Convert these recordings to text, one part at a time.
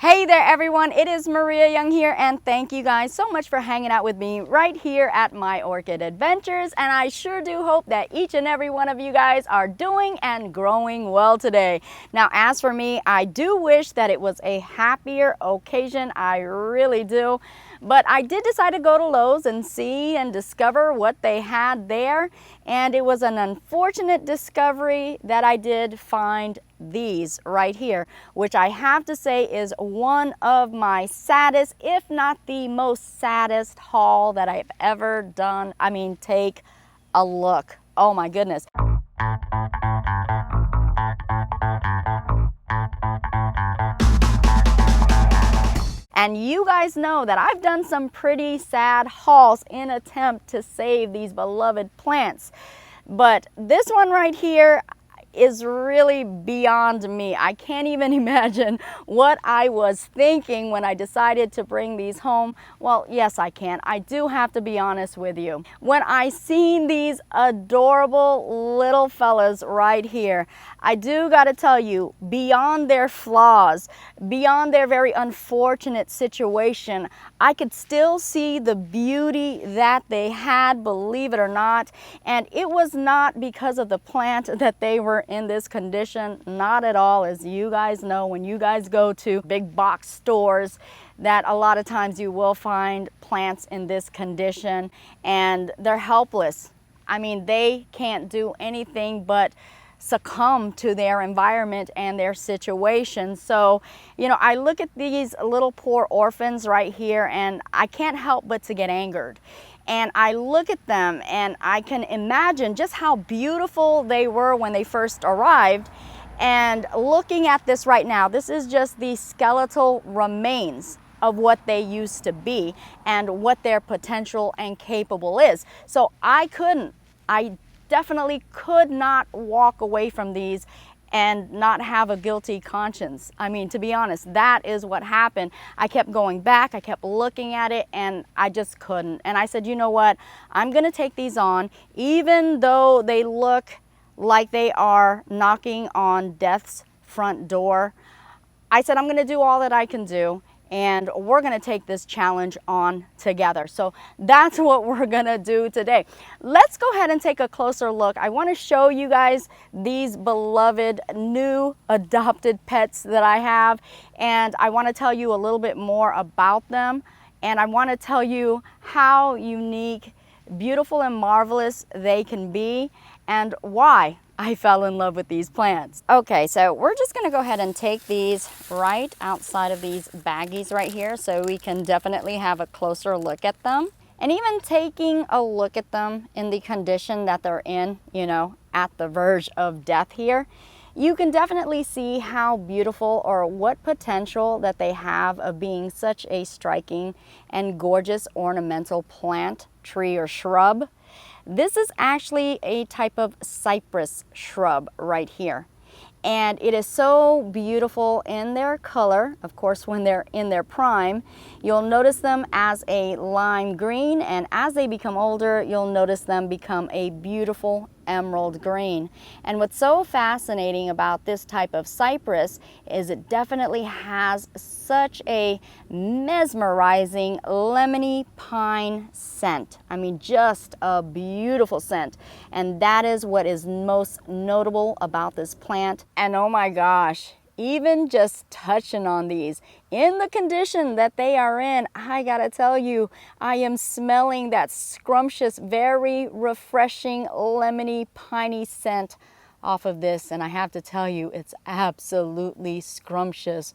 Hey there everyone, it is Maria Young here, and thank you guys so much for hanging out with me right here at my orchid adventures. And I sure do hope that each and every one of you guys are doing and growing well today. Now as for me, I do wish that it was a happier occasion, I really do. But I did decide to go to Lowe's and see and discover what they had there. And it was an unfortunate discovery that I did find these right here, which I have to say is one of my saddest, if not the most saddest haul that I've ever done. I mean, take a look. Oh my goodness. And you guys know that I've done some pretty sad hauls in attempt to save these beloved plants. But this one right here is really beyond me. I can't even imagine what I was thinking when I decided to bring these home. Well, yes, I can. I do have to be honest with you. When I seen these adorable little fellas right here, I do gotta tell you, beyond their flaws, beyond their very unfortunate situation, I could still see the beauty that they had, believe it or not. And it was not because of the plant that they were in this condition, not at all. As you guys know, when you guys go to big box stores, that a lot of times you will find plants in this condition and they're helpless. I mean, they can't do anything but succumb to their environment and their situation. So, you know, I look at these little poor orphans right here and I can't help but to get angered. And I look at them and I can imagine just how beautiful they were when they first arrived. And looking at this right now, this is just the skeletal remains of what they used to be and what their potential and capable is. So I definitely could not walk away from these and not have a guilty conscience. I mean, to be honest, that is what happened. I kept going back, I kept looking at it, and I just couldn't. And I said, you know what? I'm gonna take these on, even though they look like they are knocking on death's front door. I said, I'm gonna do all that I can do, and we're gonna take this challenge on together. So that's what we're gonna do today. Let's go ahead and take a closer look. I wanna show you guys these beloved new adopted pets that I have, and I wanna tell you a little bit more about them, and I wanna tell you how unique, beautiful, and marvelous they can be, and why I fell in love with these plants. Okay, so we're just gonna go ahead and take these right outside of these baggies right here so we can definitely have a closer look at them. And even taking a look at them in the condition that they're in, you know, at the verge of death here, you can definitely see how beautiful or what potential that they have of being such a striking and gorgeous ornamental plant, tree, or shrub. This is actually a type of cypress shrub right here. And it is so beautiful in their color. Of course, when they're in their prime, you'll notice them as a lime green, and as they become older, you'll notice them become a beautiful emerald green. And what's so fascinating about this type of cypress is it definitely has such a mesmerizing lemony pine scent. I mean, just a beautiful scent. And that is what is most notable about this plant. And oh my gosh, even just touching on these in the condition that they are in, I gotta tell you, I am smelling that scrumptious, very refreshing, lemony, piney scent off of this. And I have to tell you, it's absolutely scrumptious.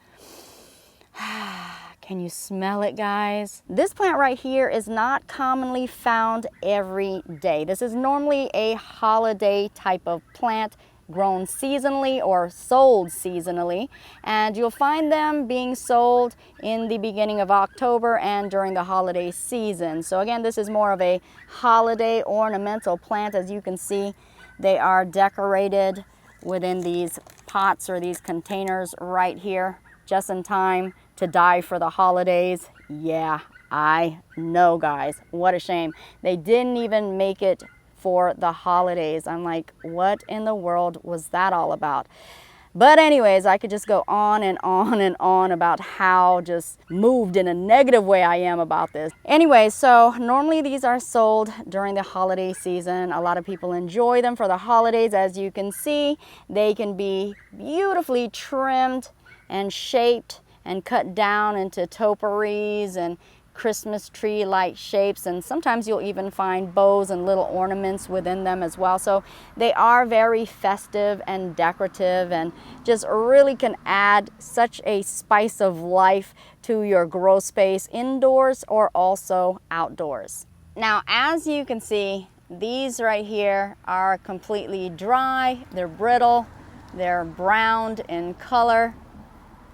Can you smell it, guys? This plant right here is not commonly found every day. This is normally a holiday type of plant, grown seasonally or sold seasonally, and you'll find them being sold in the beginning of October and during the holiday season. So again, this is more of a holiday ornamental plant. As you can see, they are decorated within these pots or these containers right here, just in time to die for the holidays. Yeah, I know, guys, what a shame. They didn't even make it for the holidays. I'm like, what in the world was that all about? But anyways, I could just go on and on and on about how just moved in a negative way I am about this. Anyway, so normally these are sold during the holiday season. A lot of people enjoy them for the holidays. As you can see, they can be beautifully trimmed and shaped and cut down into toparies and Christmas tree like shapes, and sometimes you'll even find bows and little ornaments within them as well. So they are very festive and decorative and just really can add such a spice of life to your grow space indoors or also outdoors. Now, as you can see, these right here are completely dry, they're brittle, they're browned in color.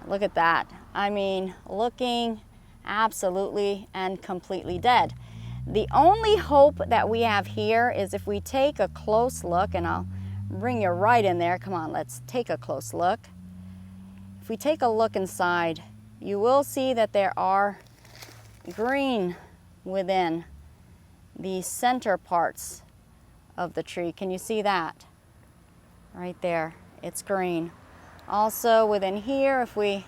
Look at that. I mean, looking absolutely and completely dead. The only hope that we have here is if we take a close look, and I'll bring you right in there. Come on, let's take a close look. If we take a look inside, you will see that there are green within the center parts of the tree. Can you see that? Right there, it's green. Also within here, if we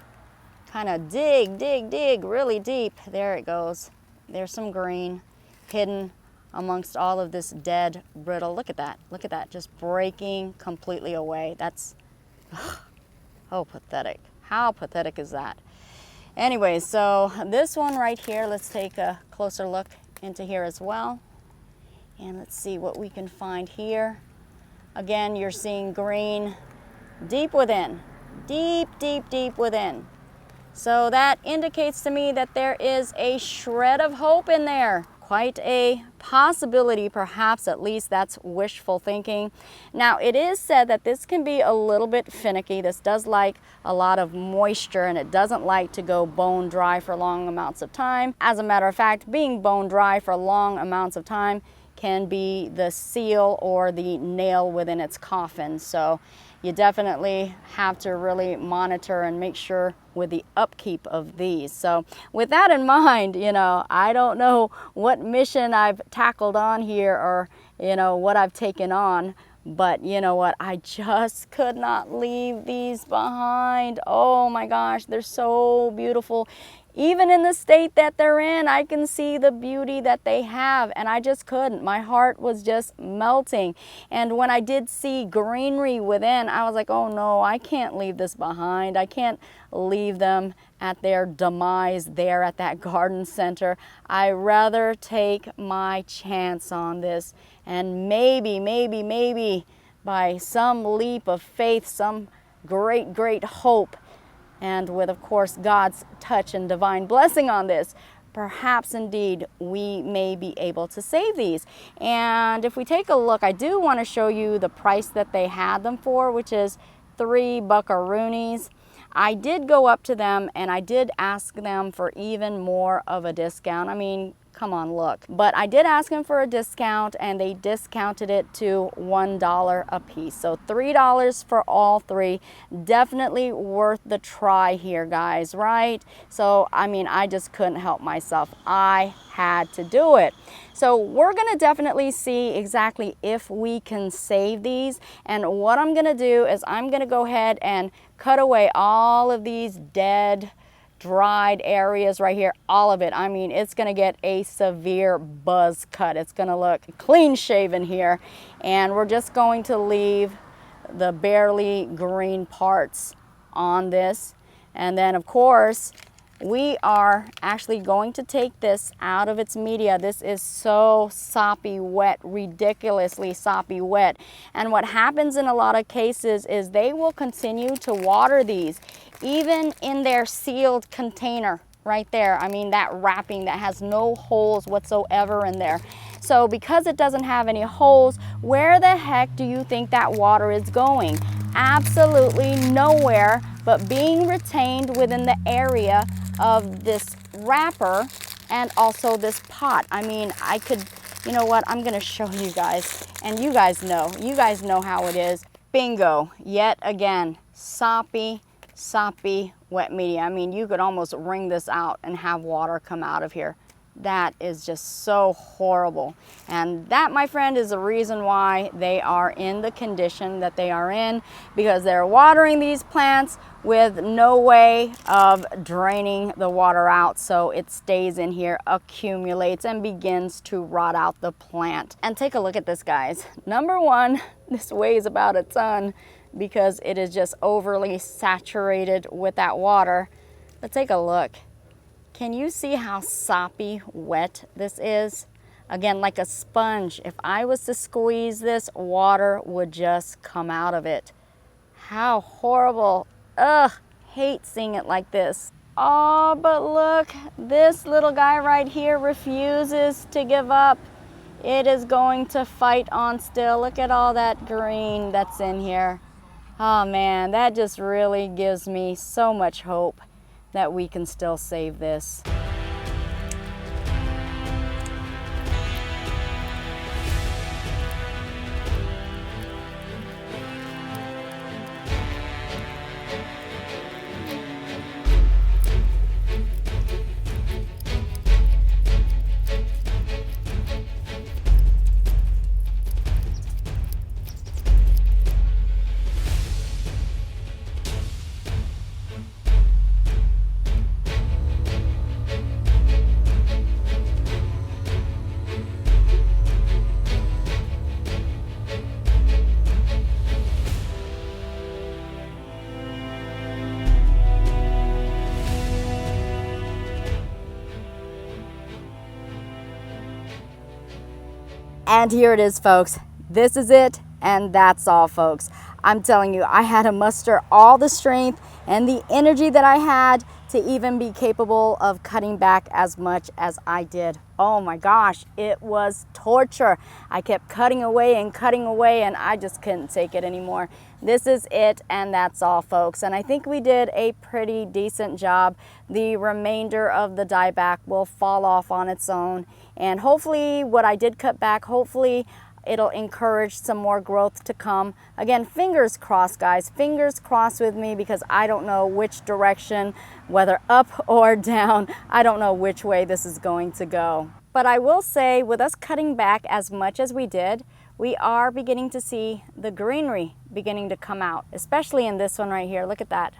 kind of dig really deep, there it goes. There's some green hidden amongst all of this dead brittle. Look at that, just breaking completely away. That's, oh, pathetic. How pathetic is that? Anyway, so this one right here, let's take a closer look into here as well. And let's see what we can find here. Again, you're seeing green deep within, deep within. So that indicates to me that there is a shred of hope in there. Quite a possibility, perhaps, at least that's wishful thinking. Now, it is said that this can be a little bit finicky. This does like a lot of moisture, and it doesn't like to go bone dry for long amounts of time. As a matter of fact, being bone dry for long amounts of time can be the seal or the nail within its coffin. So you definitely have to really monitor and make sure with the upkeep of these. So with that in mind, you know, I don't know what mission I've tackled on here or, you know, what I've taken on, but you know what, I just could not leave these behind. Oh my gosh, they're so beautiful. Even in the state that they're in, I can see the beauty that they have, and I just couldn't. My heart was just melting. And when I did see greenery within, I was like, oh no, I can't leave this behind. I can't leave them at their demise there at that garden center. I rather take my chance on this, and maybe by some leap of faith, some great hope, and with, of course, God's touch and divine blessing on this, perhaps indeed we may be able to save these. And if we take a look, I do want to show you the price that they had them for, which is $3 buckaroonies. I did go up to them and I did ask them for even more of a discount. I mean, come on, look. But I did ask them for a discount, and they discounted it to $1 a piece. So $3 for all three. Definitely worth the try here, guys, right? So, I mean, I just couldn't help myself. I had to do it. So we're gonna definitely see exactly if we can save these. And what I'm gonna do is I'm gonna go ahead and cut away all of these dead, dried areas right here, all of it. I mean, it's gonna get a severe buzz cut. It's gonna look clean shaven here, and we're just going to leave the barely green parts on this. And then of course, we are actually going to take this out of its media. This is so soppy wet, ridiculously soppy wet. And what happens in a lot of cases is they will continue to water these, even in their sealed container right there. I mean, that wrapping that has no holes whatsoever in there. So because it doesn't have any holes, where the heck do you think that water is going? Absolutely nowhere, but being retained within the area of this wrapper and also this pot. I mean, I could, you know what, I'm gonna show you guys, and you guys know how it is. Bingo, yet again, soppy wet media. I mean, you could almost wring this out and have water come out of here. That is just so horrible. And that, my friend, is the reason why they are in the condition that they are in, because they're watering these plants with no way of draining the water out, so it stays in here, accumulates, and begins to rot out the plant. And take a look at this, guys. Number one, this weighs about a ton because it is just overly saturated with that water. But take a look. Can you see how soppy wet this is? Again, like a sponge. If I was to squeeze this, water would just come out of it. How horrible. Ugh, hate seeing it like this. Oh, but look, this little guy right here refuses to give up. It is going to fight on still. Look at all that green that's in here. Oh man, that just really gives me so much hope that we can still save this. And here it is, folks. This is it, and that's all, folks. I'm telling you, I had to muster all the strength and the energy that I had to even be capable of cutting back as much as I did. Oh my gosh, it was torture. I kept cutting away, and I just couldn't take it anymore. This is it, and that's all, folks. And I think we did a pretty decent job. The remainder of the dieback will fall off on its own. And hopefully what I did cut back, hopefully it'll encourage some more growth to come. Again, fingers crossed, guys. Fingers crossed with me, because I don't know which direction, whether up or down, I don't know which way this is going to go. But I will say, with us cutting back as much as we did, we are beginning to see the greenery beginning to come out, especially in this one right here. Look at that.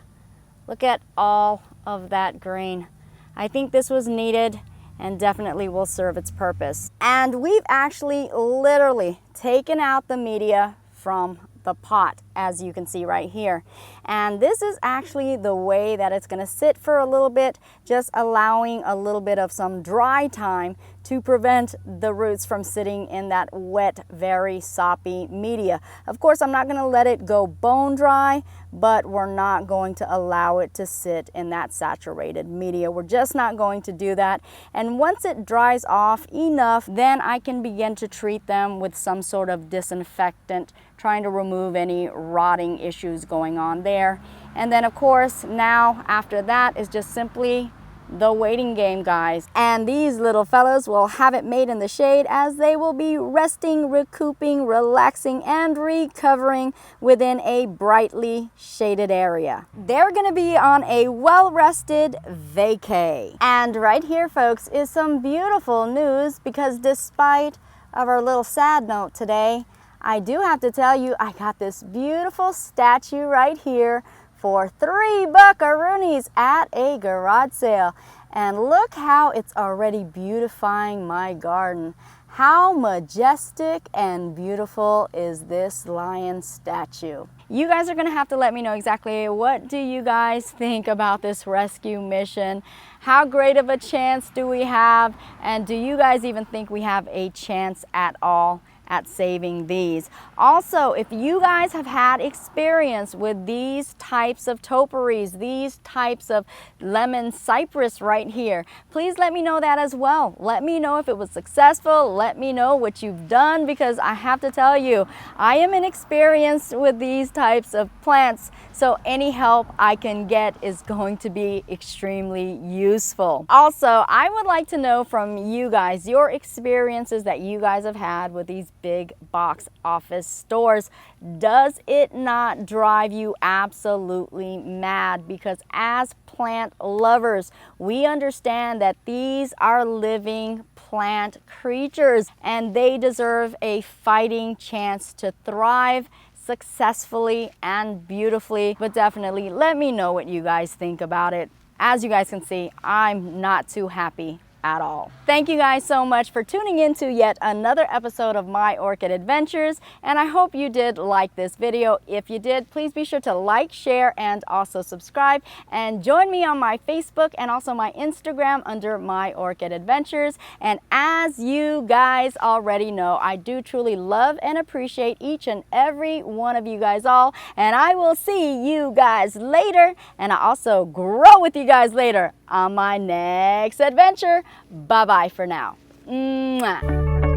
Look at all of that green. I think this was needed and definitely will serve its purpose. And we've actually literally taken out the media from the pot, as you can see right here. And this is actually the way that it's going to sit for a little bit, just allowing a little bit of some dry time to prevent the roots from sitting in that wet, very soppy media. Of course, I'm not going to let it go bone dry, but we're not going to allow it to sit in that saturated media. We're just not going to do that. And once it dries off enough, then I can begin to treat them with some sort of disinfectant, trying to remove any rotting issues going on there. And then of course, now after that is just simply the waiting game, guys. And these little fellows will have it made in the shade, as they will be resting, recouping, relaxing, and recovering within a brightly shaded area. They're gonna be on a well-rested vacay. And right here, folks, is some beautiful news, because despite of our little sad note today, I do have to tell you, I got this beautiful statue right here for $3 buckaroonies at a garage sale. And look how it's already beautifying my garden. How majestic and beautiful is this lion statue? You guys are gonna have to let me know exactly, what do you guys think about this rescue mission? How great of a chance do we have? And do you guys even think we have a chance at all at saving these? Also, if you guys have had experience with these types of toparies, these types of lemon cypress right here, please let me know that as well. Let me know if it was successful. Let me know what you've done, because I have to tell you, I am inexperienced with these types of plants, so any help I can get is going to be extremely useful. Also, I would like to know from you guys your experiences that you guys have had with these big box office stores. Does it not drive you absolutely mad? Because as plant lovers, we understand that these are living plant creatures and they deserve a fighting chance to thrive successfully and beautifully. But definitely let me know what you guys think about it. As you guys can see, I'm not too happy at all. Thank you guys so much for tuning in to yet another episode of My Orchid Adventures, and I hope you did like this video. If you did, please be sure to like, share, and also subscribe, and join me on my Facebook and also my Instagram under My Orchid Adventures. And as you guys already know, I do truly love and appreciate each and every one of you guys all, and I will see you guys later, and I also grow with you guys later on my next adventure. Bye-bye for now. Mwah.